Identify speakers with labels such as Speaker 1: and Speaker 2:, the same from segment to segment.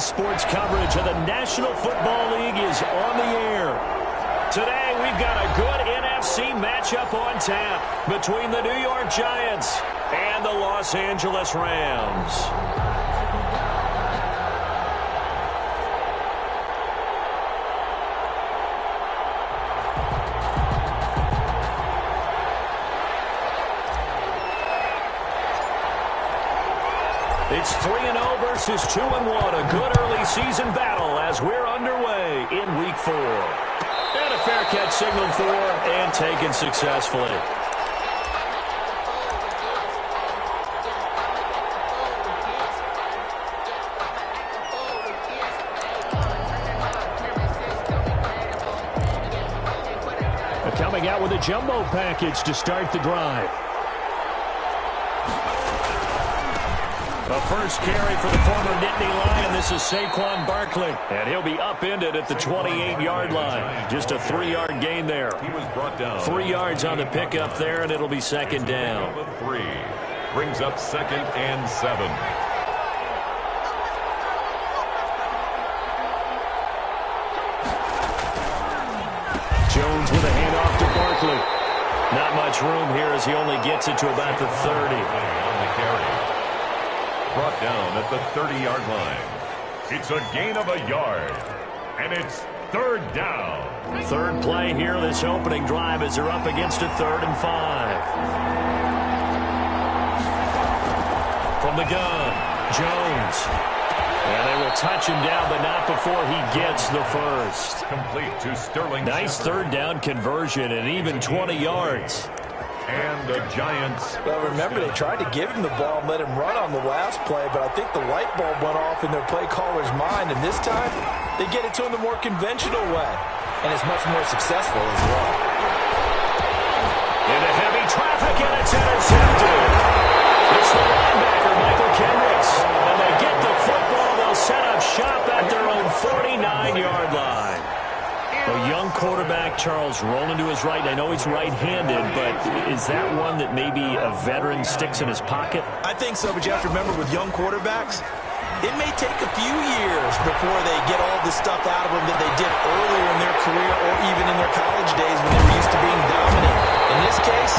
Speaker 1: sports coverage of the National Football League is on the air. Today, we've got a good NFC matchup on tap between the New York Giants and the Los Angeles Rams. It's 3-0 versus 2-1. A good early season battle as we're underway in Week 4. And a fair catch signaled for and taken successfully. Coming out with a jumbo package to start the drive. The first carry for the former Nittany Lion. This is Saquon Barkley. And he'll be upended at the 28-yard line. Just a 3-yard gain there.
Speaker 2: He was brought down.
Speaker 1: 3 yards on the pickup there, and it'll be second down.
Speaker 2: 3 brings up 2nd and 7.
Speaker 1: Jones with a handoff to Barkley. Not much room here as he only gets it to about the 30.
Speaker 2: On the carry. Brought down at the 30-yard line. It's a gain of a yard. And it's 3rd down.
Speaker 1: Third play here this opening drive as they're up against a 3rd and 5. From the gun, Jones. And they will touch him down, but not before he gets the first.
Speaker 2: Complete to Sterling.
Speaker 1: Nice third down conversion and even 20 yards.
Speaker 2: And the Giants.
Speaker 3: Well, remember, they tried to give him the ball and let him run on the last play, but I think the light bulb went off in their play caller's mind, and this time they get it to him the more conventional way, and it's much more successful as well.
Speaker 1: Into heavy traffic, and it's intercepted. It's the linebacker, Michael Kendricks, and they get the football. They'll set up shop at their own 49-yard line. A young quarterback, Charles, rolling to his right. I know he's right-handed, but is that one that maybe a veteran sticks in his pocket?
Speaker 3: I think so, but you have to remember with young quarterbacks, it may take a few years before they get all the stuff out of them that they did earlier in their career or even in their college days when they were used to being dominant. In this case,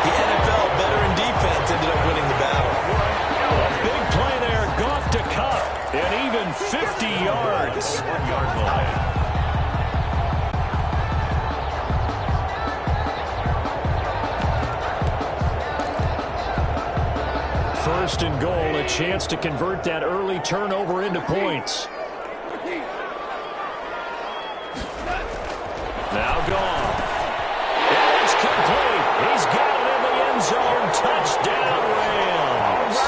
Speaker 3: the NFL veteran defense ended up winning the battle.
Speaker 1: A big play there, Goff to Cup, and even 50 yards.
Speaker 2: 1-yard line.
Speaker 1: First and goal, a chance to convert that early turnover into points. Now Goff. And it's complete. He's got it in the end zone. Touchdown, Rams.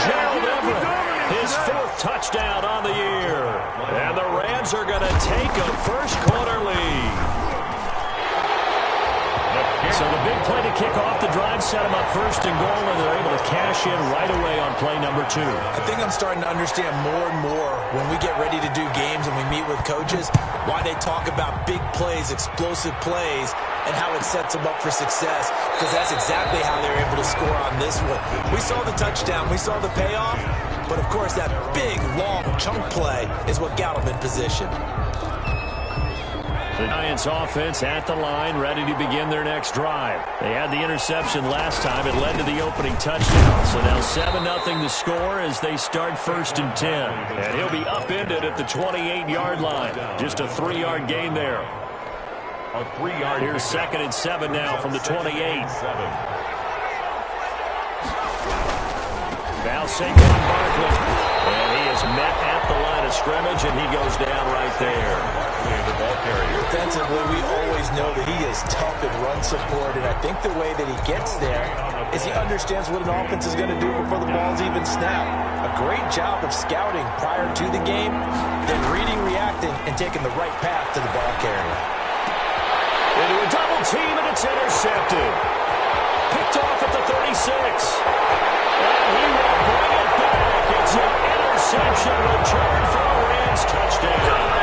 Speaker 1: Gerald Everett, his 4th touchdown on the year. And the Rams are going to take a first-quarter lead. So the big play to kick off the drive set them up first and goal, and they're able to cash in right away on play number 2.
Speaker 3: I think I'm starting to understand more and more when we get ready to do games and we meet with coaches why they talk about big plays, explosive plays, and how it sets them up for success, because that's exactly how they're able to score on this one. We saw the touchdown. We saw the payoff. But, of course, that big, long chunk play is what got them in position.
Speaker 1: The Giants offense at the line, ready to begin their next drive. They had the interception last time. It led to the opening touchdown. So now 7-0 the score as they start 1st and 10. And he'll be upended at the 28-yard line. Just a 3-yard gain there.
Speaker 2: A 3-yard.
Speaker 1: Here's 2nd and 7 now from the 28. Now Saquon Barkley. And he is met at the line of scrimmage, and he goes down right there.
Speaker 2: The ball carrier.
Speaker 3: Defensively, we always know that he is tough in run support, and I think the way that he gets there is he understands what an offense is going to do before the ball's even snapped. A great job of scouting prior to the game, then reading, reacting, and taking the right path to the ball carrier.
Speaker 1: Into a double team, and it's intercepted. Picked off at the 36. And he will bring it back. It's an interception return for a Rams touchdown.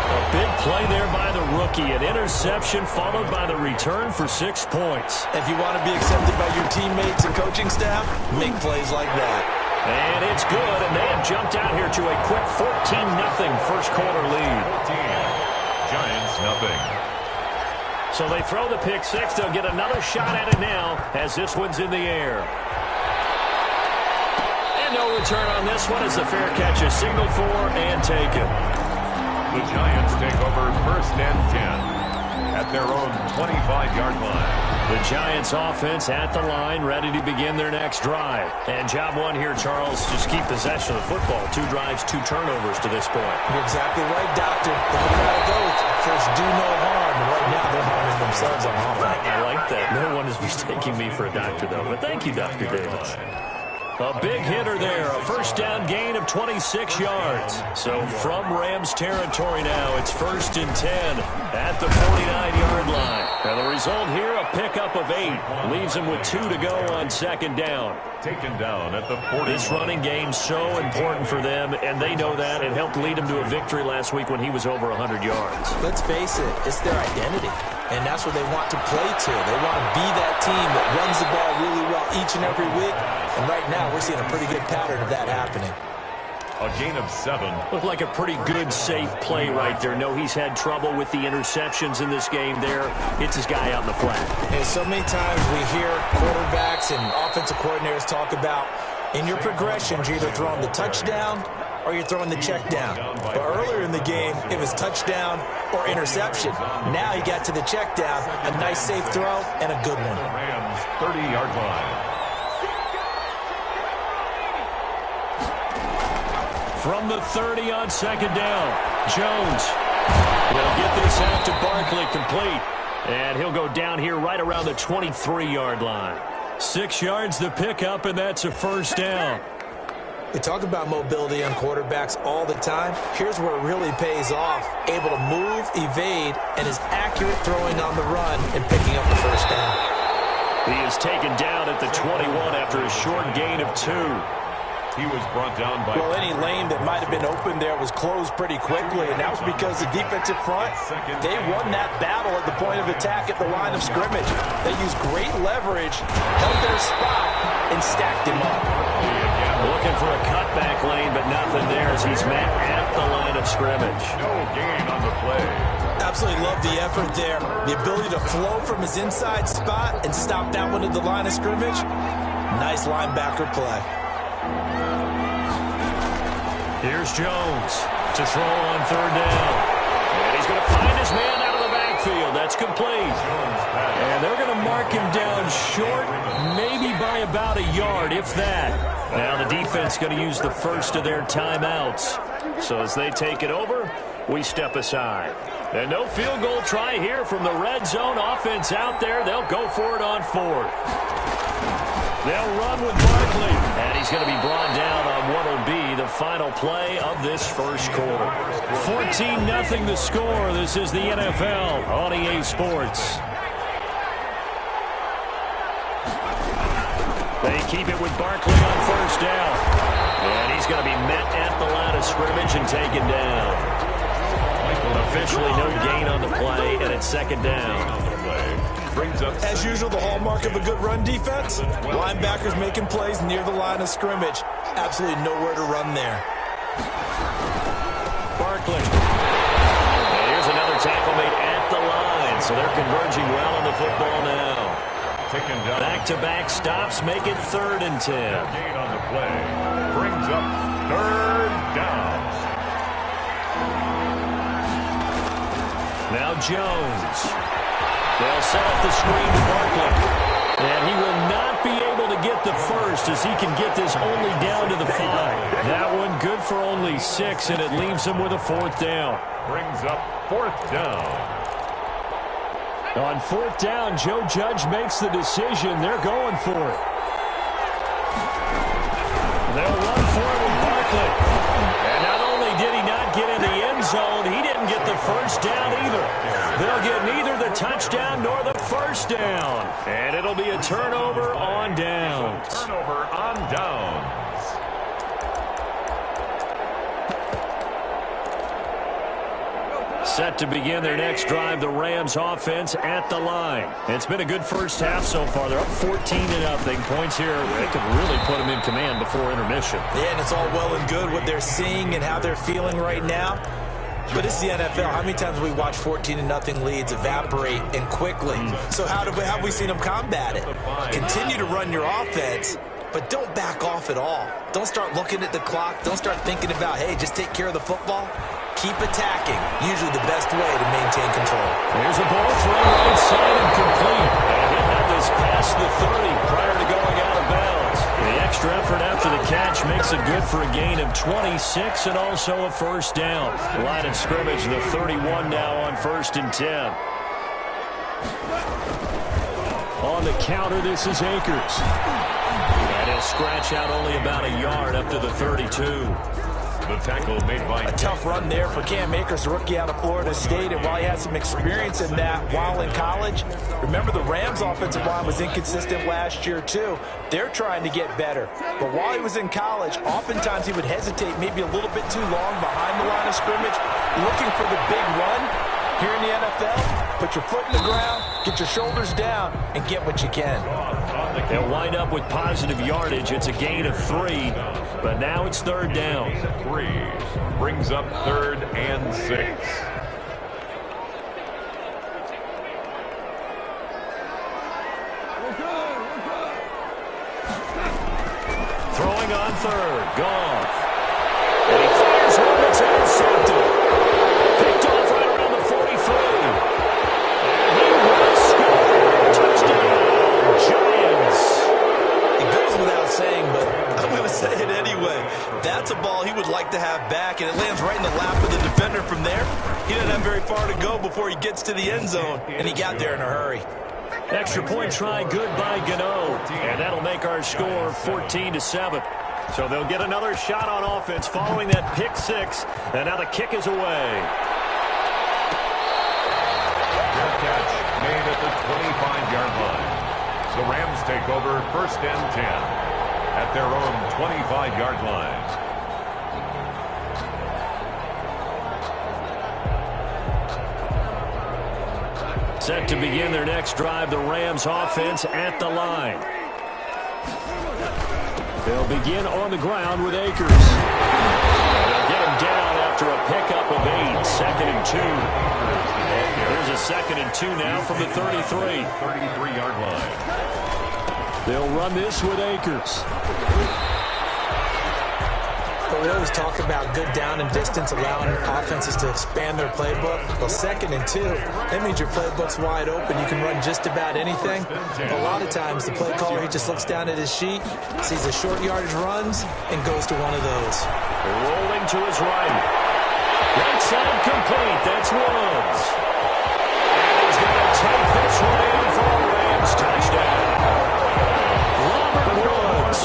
Speaker 1: A big play there by the rookie. An interception followed by the return for 6 points.
Speaker 3: If you want to be accepted by your teammates and coaching staff, make plays like that.
Speaker 1: And it's good, and they have jumped out here to a quick 14-0 first quarter lead.
Speaker 2: 14, Giants nothing.
Speaker 1: So they throw the pick six. They'll get another shot at it now as this one's in the air. And no return on this one as the fair catch is signaled for and taken.
Speaker 2: The Giants take over first and 10 at their own 25-yard line.
Speaker 1: The Giants offense at the line, ready to begin their next drive. And job one here, Charles, just keep possession of the football. 2 drives, 2 turnovers to this point.
Speaker 3: You're exactly right, Doctor. If we gotta go, first do no harm. And right now they're harming themselves on offense.
Speaker 1: I like that. No one is mistaking me for a doctor, though. But thank you, Dr. Davis. A big hitter there, a first down gain of 26 yards. So from Rams territory now, it's first and 10 at the 49-yard line. And the result here, a pickup of 8. Leaves him with 2 to go on second down.
Speaker 2: Taken down at the 40.
Speaker 1: This running game so important for them, and they know that. It helped lead them to a victory last week when he was over 100 yards.
Speaker 3: Let's face it, it's their identity. And that's what they want to play to. They want to be that team that runs the ball really well each and every week. And right now, we're seeing a pretty good pattern of that happening.
Speaker 2: A gain of 7.
Speaker 1: Looked like a pretty good, safe play right there. No, he's had trouble with the interceptions in this game there. Hits his guy out in the flat.
Speaker 3: And so many times we hear quarterbacks and offensive coordinators talk about in your progressions, you're either throwing the touchdown or you're throwing the check down. But earlier in the game, it was touchdown or interception. Now he got to the check down, a nice safe throw, and a good one.
Speaker 2: Rams 30-yard line.
Speaker 1: From the 30 on second down, Jones will get this out to Barkley complete. And he'll go down here right around the 23-yard line. 6 yards the pickup, and that's a first down.
Speaker 3: We talk about mobility on quarterbacks all the time. Here's where it really pays off. Able to move, evade, and is accurate throwing on the run and picking up the first down.
Speaker 1: He is taken down at the 21 after a short gain of 2.
Speaker 2: He was brought down by...
Speaker 3: Well, any lane that might have been open there was closed pretty quickly, and that was because the defensive front, they won that battle at the point of attack at the line of scrimmage. They used great leverage, held their spot, and stacked him up.
Speaker 1: Looking for a cutback lane, but nothing there as he's met at the line of scrimmage.
Speaker 2: No gain on the play.
Speaker 3: Absolutely love the effort there. The ability to flow from his inside spot and stop that one at the line of scrimmage. Nice linebacker play.
Speaker 1: Here's Jones to throw on third down. And he's going to find his man out of the backfield. That's complete. And they're going to mark him down short, maybe by about a yard, if that. Now the defense going to use the first of their timeouts. So as they take it over, we step aside. And no field goal try here from the red zone offense out there. They'll go for it on fourth. They'll run with Barkley, and he's going to be brought down on what will be the final play of this first quarter. 14-0 the score. This is the NFL on EA Sports. They keep it with Barkley on first down, and he's going to be met at the line of scrimmage and taken down. Officially no gain on the play, and it's second down.
Speaker 3: As usual, the hallmark of a good run defense, linebackers making plays near the line of scrimmage. Absolutely nowhere to run there.
Speaker 1: Barkley. And here's another tackle made at the line, so they're converging well on the football now. Back-to-back stops make it 3rd and 10.
Speaker 2: Gain on the play brings up 3rd down.
Speaker 1: Now Jones. They'll set up the screen to Barkley. And he will not be able to get the first as he can get this only down to the 5. That one good for only 6, and it leaves him with a 4th down.
Speaker 2: Brings up 4th down.
Speaker 1: On 4th down, Joe Judge makes the decision. They're going for it. They'll run for it with Barkley. And not only did he not get in the end zone, he didn't get the first down either. They'll get neither the touchdown nor the first down. And it'll be a turnover on downs.
Speaker 2: Turnover on downs.
Speaker 1: Set to begin their next drive, the Rams offense at the line. It's been a good first half so far. They're up 14-0. Points here, they could really put them in command before intermission.
Speaker 3: Yeah, and it's all well and good what they're seeing and how they're feeling right now. But it's the NFL. How many times have we watched 14-0 leads evaporate and quickly? So how have we seen them combat it? Continue to run your offense, but don't back off at all. Don't start looking at the clock. Don't start thinking about, hey, just take care of the football. Keep attacking. Usually the best way to maintain control.
Speaker 1: Here's a ball thrown right side and complete. And he had this past the 30 prior to going out of bounds. The extra effort after the catch makes it good for a gain of 26 and also a first down. Line of scrimmage, the 31 now on 1st and 10. On the counter, this is Akers. And he'll scratch out only about a yard up to the 32.
Speaker 2: The tackle made by...
Speaker 3: A tough run there for Cam Akers, the rookie out of Florida State. And while he had some experience in that while in college, remember the Rams' offensive line was inconsistent last year too. They're trying to get better. But while he was in college, oftentimes he would hesitate maybe a little bit too long behind the line of scrimmage, looking for the big run. Here in the NFL, put your foot in the ground, get your shoulders down, and get what you can.
Speaker 1: They'll wind up with positive yardage. It's a gain of 3, but now it's 3rd down.
Speaker 2: 3 brings up 3rd and 6.
Speaker 1: Throwing on 3rd, Goff. And he fires one that's intercepted. Picked off right around the 43. And he will score. Touchdown, Giants.
Speaker 3: It goes without saying, but I'm going to say it anyway. That's a ball he would like to have back, and it lands right in the lap of the defender from there. He didn't have very far to go before he gets to the end zone, and he got there in a hurry.
Speaker 1: Extra point try good by Gano. And that'll make our score 14-7. So they'll get another shot on offense following that pick 6. And now the kick is away.
Speaker 2: Fair catch made at the 25-yard line. The Rams take over 1st and 10 at their own 25-yard line.
Speaker 1: Set to begin their next drive, the Rams offense at the line. They'll begin on the ground with Akers. They'll get him down after a pickup of 8, 2nd and 2. Here's a 2nd and 2 now from the 33.
Speaker 2: 33-yard line.
Speaker 1: They'll run this with Akers.
Speaker 3: But we always talk about good down and distance, allowing offenses to expand their playbook. Well, 2nd and 2, that means your playbook's wide open. You can run just about anything. A lot of times, the play caller, he just looks down at his sheet, sees the short yardage runs, and goes to one of those.
Speaker 1: Rolling to his right. Right side complete. That's Woods. And he's going to take this one in for a Rams touchdown. Robert Woods,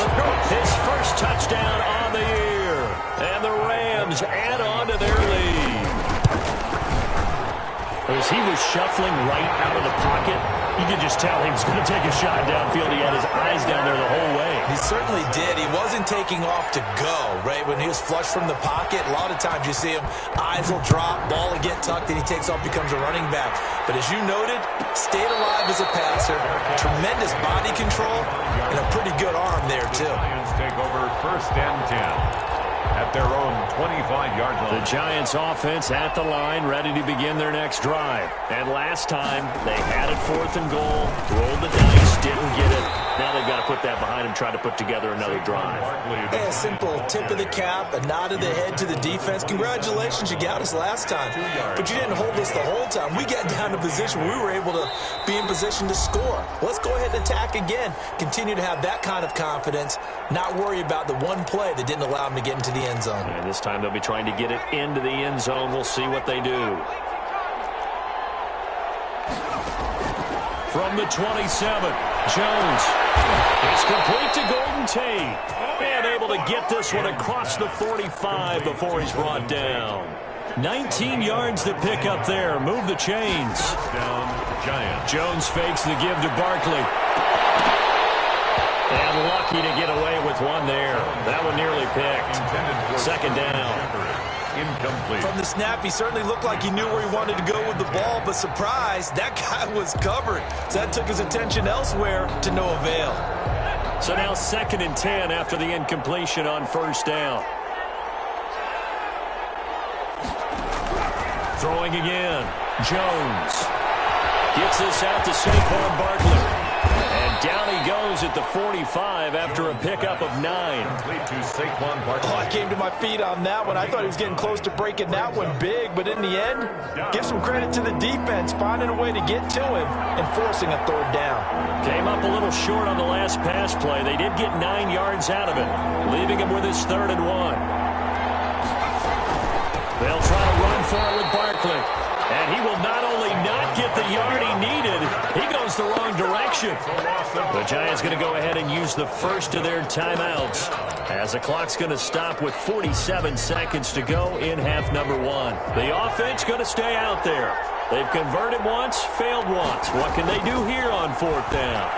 Speaker 1: his first touchdown on the year. And the Rams add on to their lead. As he was shuffling right out of the pocket, you could just tell he was going to take a shot downfield. He had his eyes down there the whole way.
Speaker 3: He certainly did. He wasn't taking off to go, right? When he was flush from the pocket, a lot of times you see him, eyes will drop, ball will get tucked, and he takes off, becomes a running back. But as you noted, stayed alive as a passer, tremendous body control, and a pretty good arm there, too.
Speaker 2: Lions take over 1st and 10 at their own 25-yard line.
Speaker 1: The Giants offense at the line, ready to begin their next drive. And last time, they had it 4th and goal, rolled the dice, didn't get it. Now they've got to put that behind them, try to put together another drive.
Speaker 3: Hey, a simple tip of the cap, a nod of the head to the defense. Congratulations, you got us last time. But you didn't hold us the whole time. We got down to position. We were able to be in position to score. Let's go ahead and attack again. Continue to have that kind of confidence, not worry about the one play that didn't allow them to get into the end zone.
Speaker 1: And this time they'll be trying to get it into the end zone. We'll see what they do. From the 27, Jones. It's complete to Golden Tate. And able to get this one across the 45 before he's brought down. 19 yards to pick up there. Move the chains.
Speaker 2: Down, Giants.
Speaker 1: Jones fakes the give to Barkley. And lucky to get away with one there. That one nearly picked. 2nd down.
Speaker 2: incomplete.
Speaker 3: From the snap, he certainly looked like he knew where he wanted to go with the ball, but surprise, that guy was covered. So that took his attention elsewhere to no avail.
Speaker 1: So now 2nd and 10 after the incompletion on first down. Throwing again. Jones gets this out to Saquon Barkley. And down he goes at the 45 after a pickup of 9.
Speaker 2: Complete to Saquon Barkley.
Speaker 3: Oh, I came to my feet on that one. I thought he was getting close to breaking that one big, but in the end, give some credit to the defense, finding a way to get to him and forcing a 3rd down.
Speaker 1: Came up a little short on the last pass play. They did get 9 yards out of it, leaving him with his 3rd and 1. They'll try to run for it with Barkley. And he will not only not get the yard he needed, he goes the wrong direction. The Giants going to go ahead and use the first of their timeouts as the clock's going to stop with 47 seconds to go in half number 1. The offense going to stay out there. They've converted once, failed once. What can they do here on 4th down?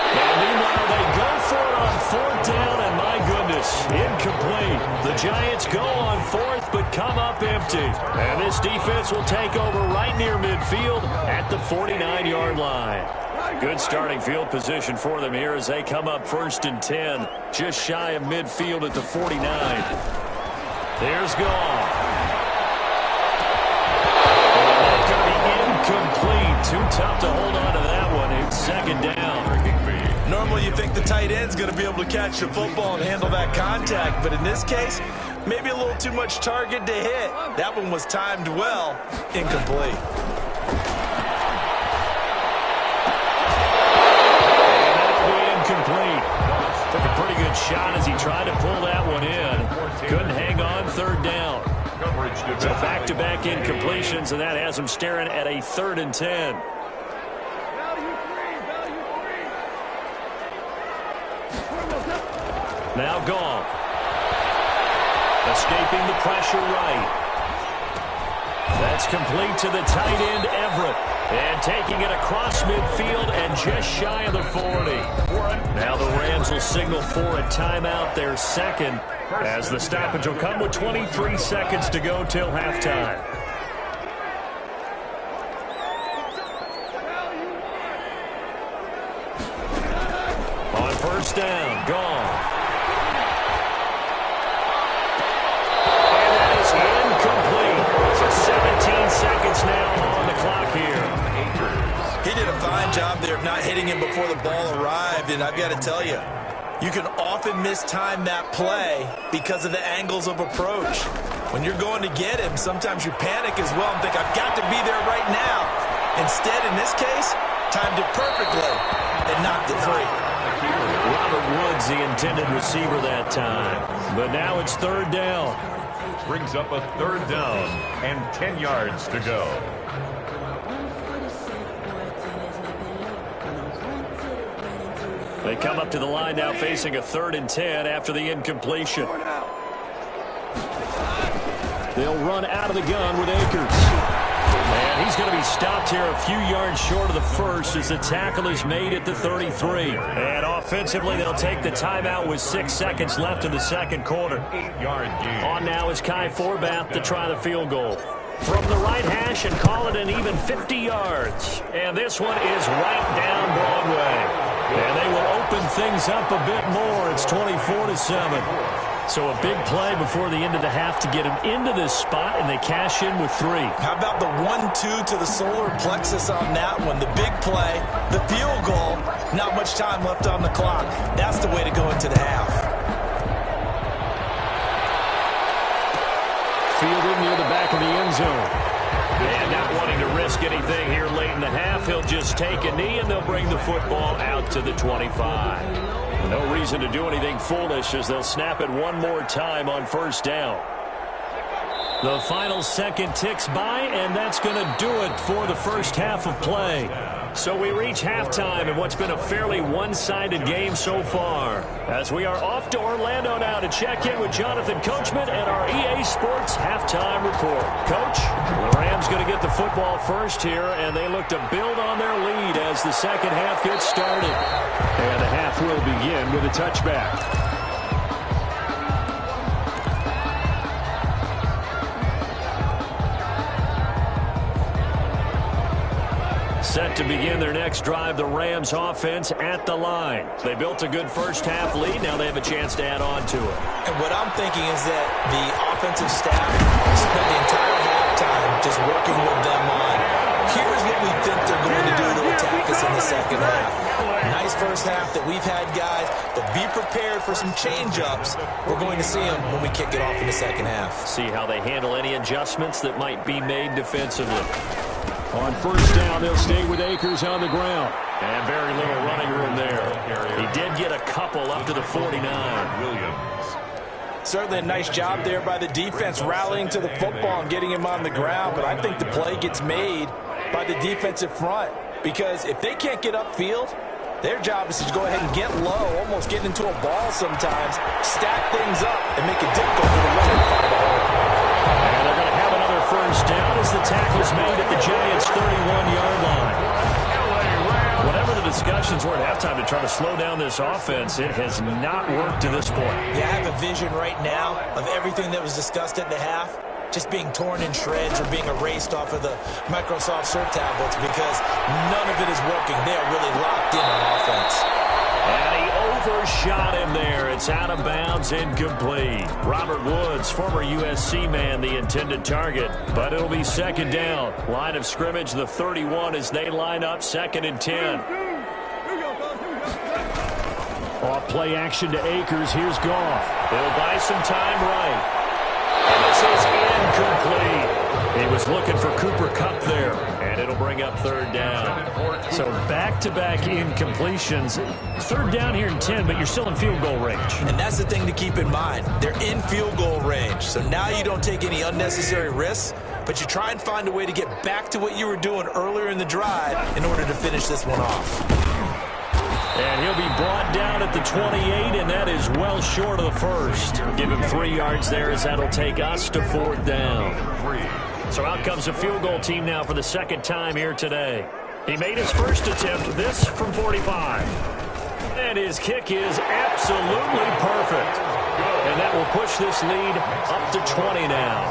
Speaker 1: And meanwhile, they go for it on 4th down, and my goodness, incomplete. The Giants go on 4th, but come up empty. And this defense will take over right near midfield at the 49-yard line. Good starting field position for them here as they come up 1st and 10, just shy of midfield at the 49. There's Goff. That's going to be incomplete. Too tough to hold on to that one. It's 2nd down.
Speaker 3: Normally you think the tight end's going to be able to catch the football and handle that contact, but in this case, maybe a little too much target to hit. That one was timed well. Incomplete.
Speaker 1: Incomplete. Took a pretty good shot as he tried to pull that one in. Couldn't hang on 3rd down. So back-to-back incompletions, and that has him staring at a 3rd and 10. Now Goff. Escaping the pressure right. That's complete to the tight end, Everett. And taking it across midfield and just shy of the 40. Now the Rams will signal for a timeout, their 2nd, as the stoppage will come with 23 seconds to go till halftime. On 1st down, Goff. Incomplete. So 17 seconds now on the clock here.
Speaker 3: He did a fine job there of not hitting him before the ball arrived, and I've got to tell you, you can often mistime that play because of the angles of approach. When you're going to get him, sometimes you panic as well and think, I've got to be there right now. Instead, in this case, timed it perfectly and knocked it free.
Speaker 1: Robert Woods, the intended receiver that time. But now it's 3rd down.
Speaker 2: Brings up a 3rd down and 10 yards to go.
Speaker 1: They come up to the line now facing a 3rd and 10 after the incompletion. They'll run out of the gun with Akers. And he's going to be stopped here a few yards short of the first as the tackle is made at the 33. And offensively, they'll take the timeout with 6 seconds left in the 2nd quarter.
Speaker 2: 8-yard gain.
Speaker 1: On now is Kai Forbath to try the field goal. From the right hash and call it an even 50 yards. And this one is right down Broadway. And they will open things up a bit more. It's 24-7. So a big play before the end of the half to get him into this spot, and they cash in with 3.
Speaker 3: How about the 1-2 to the solar plexus on that one? The big play, the field goal, not much time left on the clock. That's the way to go into the half.
Speaker 1: Fielded near the back of the end zone. And not wanting to risk anything here late in the half, he'll just take a knee, and they'll bring the football out to the 25. No reason to do anything foolish as they'll snap it one more time on 1st down. The final second ticks by, and that's going to do it for the first half of play. So we reach halftime in what's been a fairly one-sided game so far. As we are off to Orlando now to check in with Jonathan Coachman and our EA Sports halftime report. Coach, the Rams going to get the football first here, and they look to build on their lead as the second half gets started. And the half will begin with a touchback. Set to begin their next drive, the Rams offense at the line. They built a good first-half lead. Now they have a chance to add on to it.
Speaker 3: And what I'm thinking is that the offensive staff spent the entire halftime just working with them on, here's what we think they're going to do to attack us in the second half. Nice first half that we've had, guys, but be prepared for some change-ups. We're going to see them when we kick it off in the second half.
Speaker 1: See how they handle any adjustments that might be made defensively. On first down, they'll stay with Akers on the ground. And very little running room there. He did get a couple up to the 49.
Speaker 2: Williams.
Speaker 3: Certainly a nice job there by the defense rallying to the football and getting him on the ground, but I think the play gets made by the defensive front because if they can't get upfield, their job is to go ahead and get low, almost get into a ball sometimes, stack things up, and make it difficult for the runner to find a hole.
Speaker 1: And they're going to have another first down as the tackle's made at the Giants' 31-yard line. Whatever the discussions were at halftime to try to slow down this offense, it has not worked to this point.
Speaker 3: Yeah, I have a vision right now of everything that was discussed at the half just being torn in shreds or being erased off of the Microsoft Surf tablets because none of it is working. They are really locked in on offense.
Speaker 1: And he overshot him there. It's out of bounds, incomplete. Robert Woods, former USC man, the intended target. But it'll be second down. Line of scrimmage, the 31 as they line up, 2nd and 10. Off play action to Akers. Here's Goff. They'll buy some time right. And this is incomplete. He was looking for Cooper Kupp there. And it'll bring up 3rd down. So back-to-back incompletions. 3rd down here in 10, but you're still in field goal range.
Speaker 3: And that's the thing to keep in mind. They're in field goal range. So now you don't take any unnecessary risks, but you try and find a way to get back to what you were doing earlier in the drive in order to finish this one off.
Speaker 1: And he'll be brought down at the 28, and that is well short of the first. Give him 3 yards there as that'll take us to 4th down. So out comes a field goal team now for the 2nd time here today. He made his first attempt, this from 45. And his kick is absolutely perfect. And that will push this lead up to 20 now.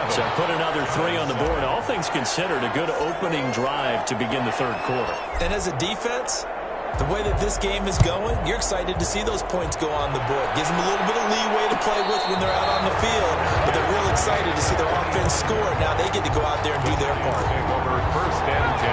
Speaker 1: So put another 3 on the board. All things considered, a good opening drive to begin the 3rd quarter.
Speaker 3: And as a defense, the way that this game is going, you're excited to see those points go on the board. Gives them a little bit of leeway to play with when they're out on the field, but they're real excited to see their offense score. Now they get to go out there and do their part.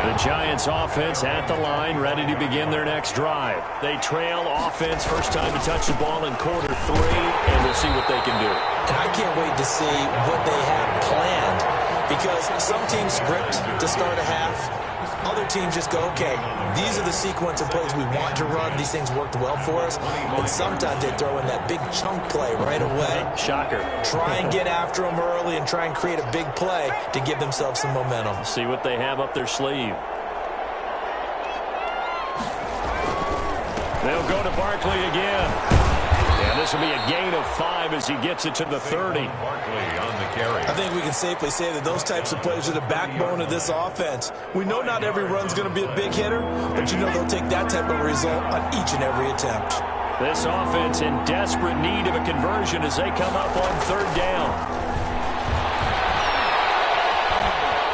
Speaker 1: The Giants offense at the line, ready to begin their next drive. They trail offense, first time to touch the ball in quarter 3, and we'll see what they can do.
Speaker 3: And I can't wait to see what they have planned, because some teams script to start a half. Other teams just go, okay, these are the sequence of plays we want to run. These things worked well for us. And sometimes they throw in that big chunk play right away.
Speaker 1: Shocker.
Speaker 3: Try and get after them early and try and create a big play to give themselves some momentum.
Speaker 1: See what they have up their sleeve. They'll go to Barkley again. And this will be a gain of 5 as he gets it to the 30.
Speaker 3: I think we can safely say that those types of plays are the backbone of this offense. We know not every run's going to be a big hitter, but you know they'll take that type of result on each and every attempt.
Speaker 1: This offense in desperate need of a conversion as they come up on 3rd down.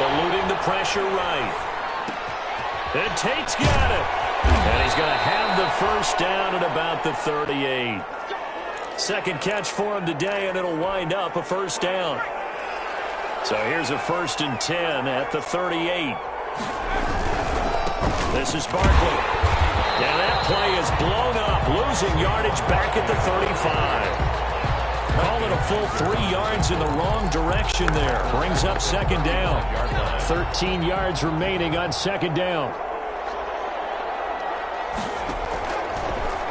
Speaker 1: Eluding the pressure right. And Tate's got it. And he's going to have the first down at about the 38. Second catch for him today, and it'll wind up a first down. So here's a 1st and 10 at the 38. This is Barkley. And that play is blown up, losing yardage back at the 35. Call it a full 3 yards in the wrong direction there. Brings up 2nd down. 13 yards remaining on 2nd down.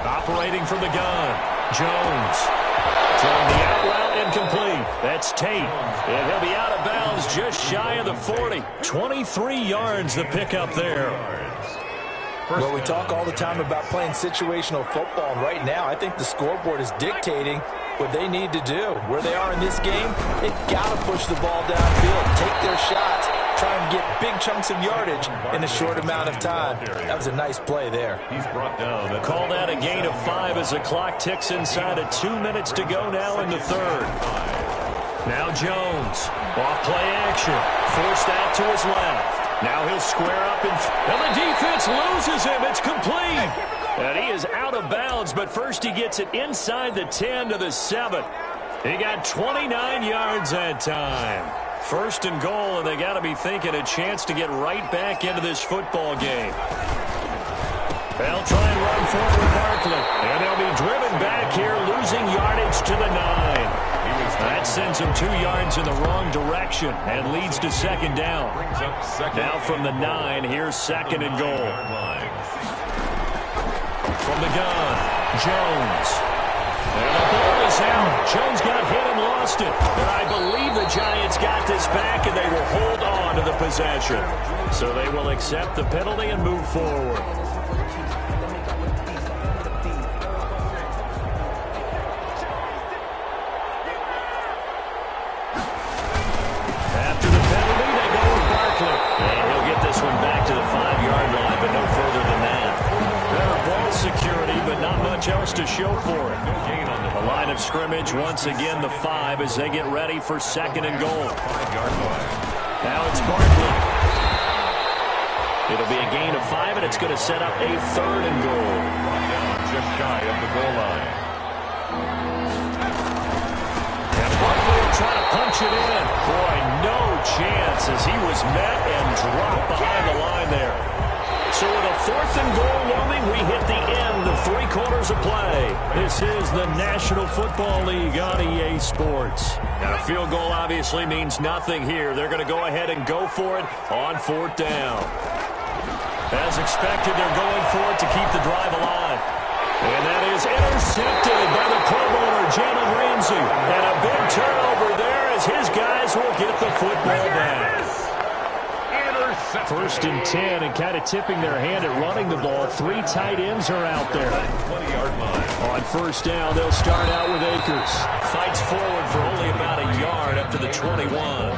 Speaker 1: Operating from the gun. Jones throwing the out route incomplete. That's Tate. And he'll be out of bounds just shy of the 40. 23 yards the pickup there.
Speaker 3: Well, we talk all the time about playing situational football, and right now I think the scoreboard is dictating what they need to do. Where they are in this game, they've got to push the ball downfield, take their shots, try and get big chunks of yardage in a short amount of time. That was a nice play there.
Speaker 2: He's brought down.
Speaker 1: Call that a gain of 5 as the clock ticks inside of 2 minutes to go now in the 3rd. Now Jones, off play action, forced out to his left. Now he'll square up, and the defense loses him. It's complete. And he is out of bounds, but first he gets it inside the 10 to the 7. He got 29 yards that time. First and goal, and they got to be thinking a chance to get right back into this football game. They'll try and run forward with Barkley. And they'll be driven back here, losing yardage to the 9. That sends them 2 yards in the wrong direction and leads to second down. Now from the 9, here's second and goal. From the gun, Jones. And the ball is out. Jones got hit and lost it. And I believe the Giants got this back, and they will hold on to the possession. So they will accept the penalty and move forward. After the penalty, they go with Barkley. And he'll get this one back to the 5-yard line, but no further than that. Better ball security, but not much else to show for it. The line of scrimmage, once again, the 5 as they get ready for second and goal. Now it's Barkley. It'll be a gain of 5, and it's going to set up a third and goal.
Speaker 2: Just shy of the goal line.
Speaker 1: And Barkley will try to punch it in. Boy, no chance as he was met and dropped behind the line there. So with a fourth and goal looming, we hit the end of 3 quarters of play. This is the National Football League on EA Sports. Now, a field goal obviously means nothing here. They're going to go ahead and go for it on 4th down. As expected, they're going for it to keep the drive alive. And that is intercepted by the Pro Bowler, Jalen Ramsey. And a big turnover there as his guys will get the football back. First and 10, and kind of tipping their hand at running the ball. 3 tight ends are out there.
Speaker 2: 20-yard line.
Speaker 1: On first down, they'll start out with Akers. Fights forward for only about a yard up to the 21.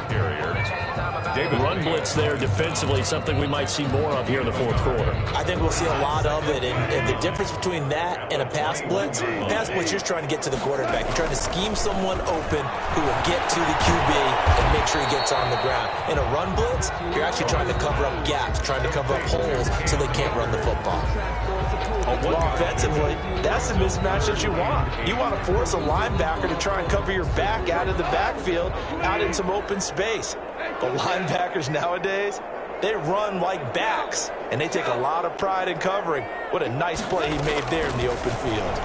Speaker 1: Run blitz there defensively, something we might see more of here in the 4th quarter.
Speaker 3: I think we'll see a lot of it, and the difference between that and a pass blitz, you're just trying to get to the quarterback. You're trying to scheme someone open who will get to the QB and make sure he gets on the ground. In a run blitz, you're actually trying to cover up gaps, trying to cover up holes so they can't run the football.
Speaker 4: Well, offensively, that's the mismatch that you want. You want to force a linebacker to try and cover your back out of the backfield, out in some open space. The linebackers nowadays, they run like backs, and they take a lot of pride in covering. What a nice play he made there in the open field.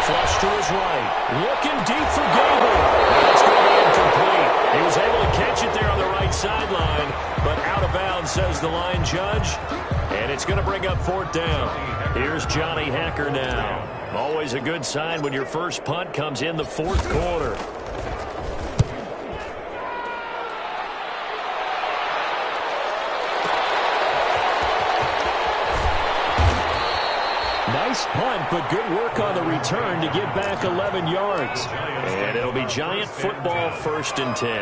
Speaker 1: Flush to his right. Looking deep for Gable. That's going to be incomplete. He was able to catch it there on the right sideline, but out of bounds, says the line judge. And it's going to bring up 4th down. Here's Johnny Hacker now. Always a good sign when your first punt comes in the 4th quarter. Nice punt, but good work on the return to get back 11 yards. And it'll be Giant football, 1st and 10.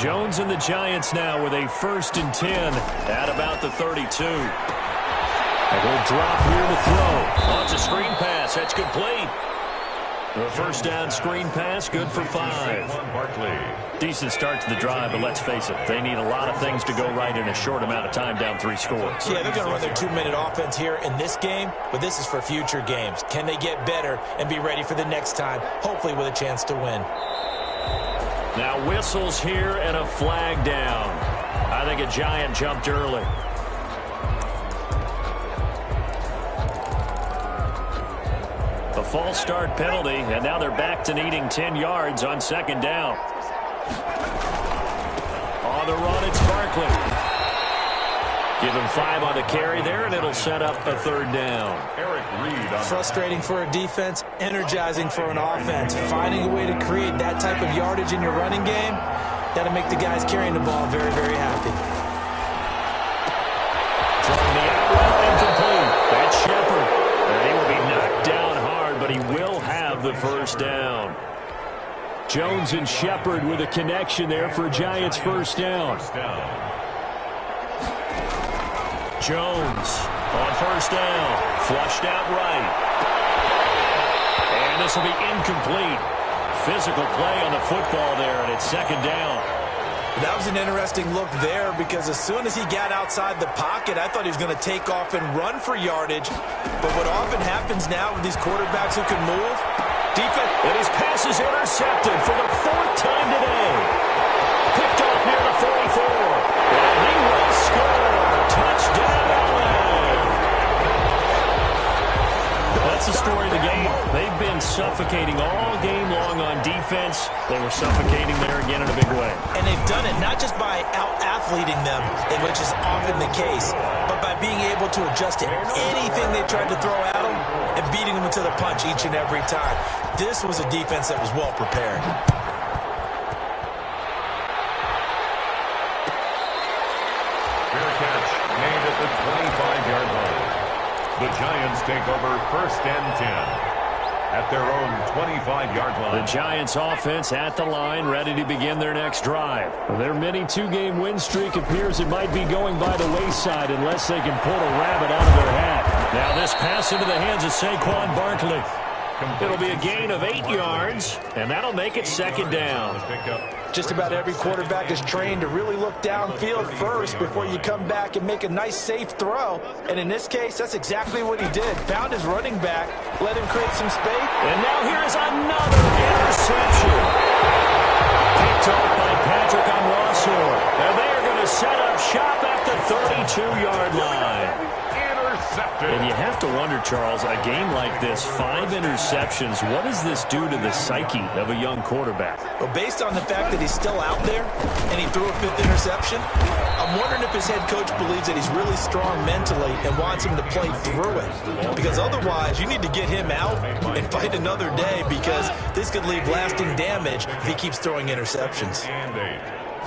Speaker 1: Jones and the Giants now with a 1st and 10 at about the 32. And he'll drop here to throw. Oh, it's a screen pass. That's complete. The first down screen pass, good for 5. Decent start to the drive, but let's face it, they need a lot of things to go right in a short amount of time, down 3 scores.
Speaker 3: Yeah, they're going to run their 2-minute offense here in this game, but this is for future games. Can they get better and be ready for the next time, hopefully with a chance to win?
Speaker 1: Now whistles here and a flag down. I think a Giant jumped early. A false start penalty, and now they're back to needing 10 yards on 2nd down. On the run, it's Barkley. Give him 5 on the carry there, and it'll set up a 3rd down.
Speaker 3: Frustrating for a defense, energizing for an offense. Finding a way to create that type of yardage in your running game, that'll make the guys carrying the ball very, very happy.
Speaker 1: From the out route, incomplete. That's Shepard. And he will be knocked down hard, but he will have the 1st down. Jones and Shepard with a connection there for Giants' 1st down. Jones on 1st down. Flushed out right. And this will be incomplete. Physical play on the football there, and it's 2nd down.
Speaker 3: That was an interesting look there because as soon as he got outside the pocket, I thought he was going to take off and run for yardage. But what often happens now with these quarterbacks who can move, defense.
Speaker 1: And his pass is intercepted for the 4th time today. Picked off near the 44. And he will score. Touchdown, LA. That's the story of the game. They've been suffocating all game long on defense. They were suffocating there again in a big way.
Speaker 3: And they've done it not just by out-athleting them, which is often the case, but by being able to adjust to anything they tried to throw at them and beating them to the punch each and every time. This was a defense that was well prepared.
Speaker 2: Fair catch made at the 25-yard line. The Giants take over 1st and 10. At their own 25-yard line.
Speaker 1: The Giants offense at the line, ready to begin their next drive. Their mini 2-game win streak appears it might be going by the wayside unless they can pull a rabbit out of their hat. Now this pass into the hands of Saquon Barkley. It'll be a gain of 8 yards, and that'll make it 2nd down.
Speaker 4: Just about every quarterback is trained to really look downfield first before you come back and make a nice, safe throw. And in this case, that's exactly what he did. Found his running back, let him create some space.
Speaker 1: And now here is another interception. Picked off by Patrick on Rossor. And they are going to set up shop at the 32-yard line. And you have to wonder, Charles, a game like this, 5 interceptions, what does this do to the psyche of a young quarterback?
Speaker 3: Well, based on the fact that he's still out there and he threw a 5th interception, I'm wondering if his head coach believes that he's really strong mentally and wants him to play through it. Because otherwise, you need to get him out and fight another day because this could leave lasting damage if he keeps throwing interceptions.
Speaker 2: And 8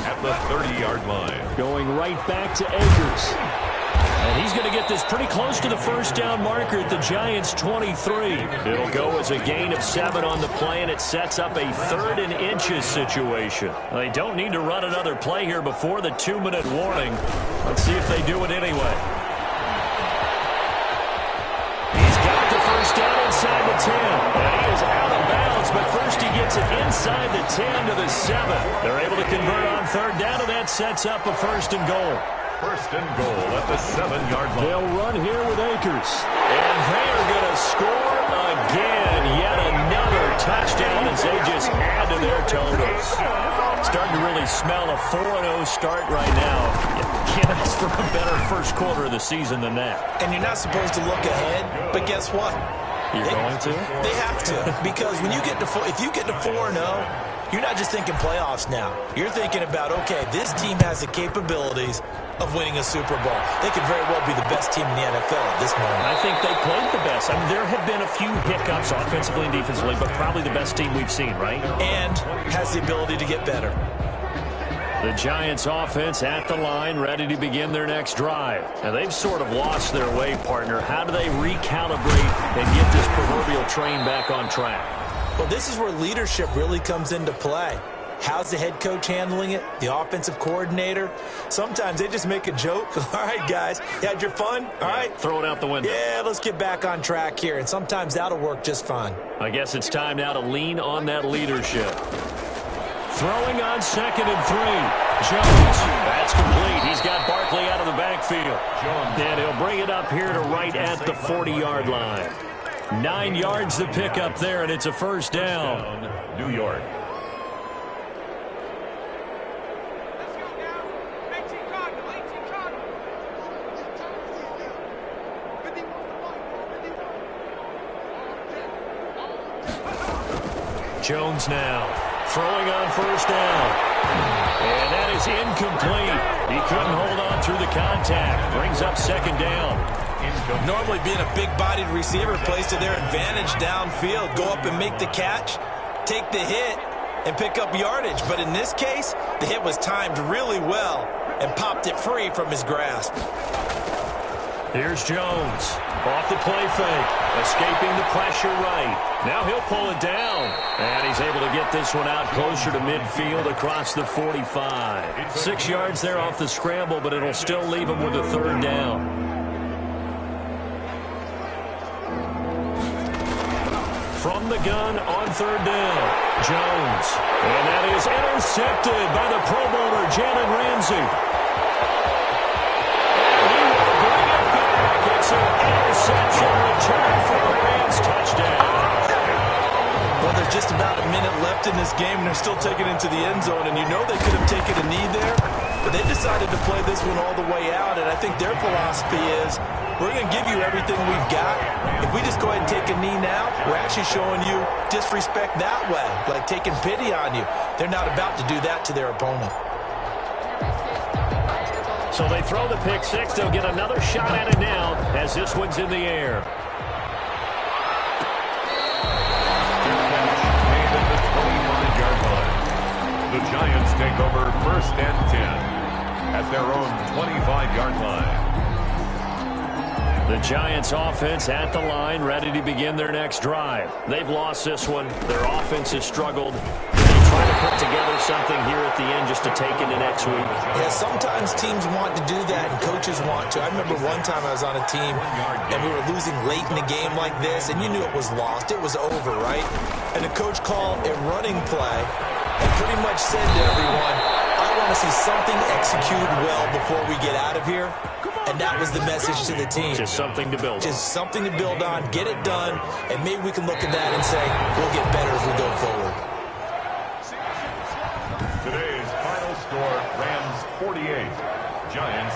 Speaker 2: at the 30-yard line.
Speaker 1: Going right back to Akers. And he's going to get this pretty close to the 1st down marker at the Giants' 23. It'll go as a gain of 7 on the play, and it sets up a 3rd and inches situation. They don't need to run another play here before the 2-minute warning. Let's see if they do it anyway. He's got the 1st down inside the 10. And he is out of bounds, but first he gets it inside the 10 to the 7. They're able to convert on 3rd down, and that sets up a 1st and goal.
Speaker 2: 1st and goal at the 7-yard line.
Speaker 1: They'll run here with Akers. And they are going to score again. Yet another touchdown as they just add to their totals. Starting to really smell a 4-0 start right now. You can't ask for a better first quarter of the season than that.
Speaker 3: And you're not supposed to look ahead, but guess what?
Speaker 1: You're going to?
Speaker 3: They have to. Because when you get to if you get to 4-0, you're not just thinking playoffs now. You're thinking about, okay, this team has the capabilities of winning a Super Bowl. They could very well be the best team in the NFL at this moment.
Speaker 1: I think they played the best. I mean, there have been a few hiccups offensively and defensively, but probably the best team we've seen, right?
Speaker 3: And has the ability to get better.
Speaker 1: The Giants offense at the line, ready to begin their next drive. Now, they've sort of lost their way, partner. How do they recalibrate and get this proverbial train back on track?
Speaker 3: Well, this is where leadership really comes into play. How's the head coach handling it? The offensive coordinator? Sometimes they just make a joke. All right, guys, you had your fun? All right.
Speaker 1: Throw it out the window.
Speaker 3: Yeah, let's get back on track here. And sometimes that'll work just fine.
Speaker 1: I guess it's time now to lean on that leadership. Throwing on 2nd and 3. Jones. That's complete. He's got Barkley out of the backfield. And he'll bring it up here to right at the 40-yard line. 9 yards to pick up there, and it's a 1st down.
Speaker 2: New York.
Speaker 1: Jones now throwing on 1st down. And that is incomplete. He couldn't hold on through the contact. Brings up 2nd down.
Speaker 3: Normally being a big-bodied receiver plays to their advantage downfield. Go up and make the catch, take the hit, and pick up yardage. But in this case, the hit was timed really well and popped it free from his grasp.
Speaker 1: Here's Jones. Off the play fake. Escaping the pressure right. Now he'll pull it down. And he's able to get this one out closer to midfield across the 45. 6 yards there off the scramble, but it'll still leave him with a 3rd down. From the gun on 3rd down, Jones. And that is intercepted by the Pro Bowler Jalen Ramsey. He will bring it back. It's an interception return for a Rams touchdown.
Speaker 4: Well, there's just about a minute left in this game, and they're still taking it into the end zone. And you know they could have taken a knee there, but they decided to play this one all the way out. And I think their philosophy is, we're going to give you everything we've got. If we just go ahead and take a knee now, we're actually showing you disrespect that way, like taking pity on you. They're not about to do that to their opponent.
Speaker 1: So they throw the pick six. They'll get another shot at it now as this one's in the air.
Speaker 2: The Giants take over 1st and 10 at their own 25-yard line.
Speaker 1: The Giants offense at the line, ready to begin their next drive. They've lost this one. Their offense has struggled. They try to put together something here at the end just to take into next week.
Speaker 3: Yeah, sometimes teams want to do that and coaches want to. I remember one time I was on a team and we were losing late in the game like this, and you knew it was lost. It was over, right? And the coach called a running play and pretty much said to everyone, I want to see something executed well before we get out of here. And that was the message to the team.
Speaker 1: Just something to build on.
Speaker 3: Just something to build on, get it done, and maybe we can look at that and say, we'll get better as we go forward.
Speaker 2: Today's final score, Rams 48, Giants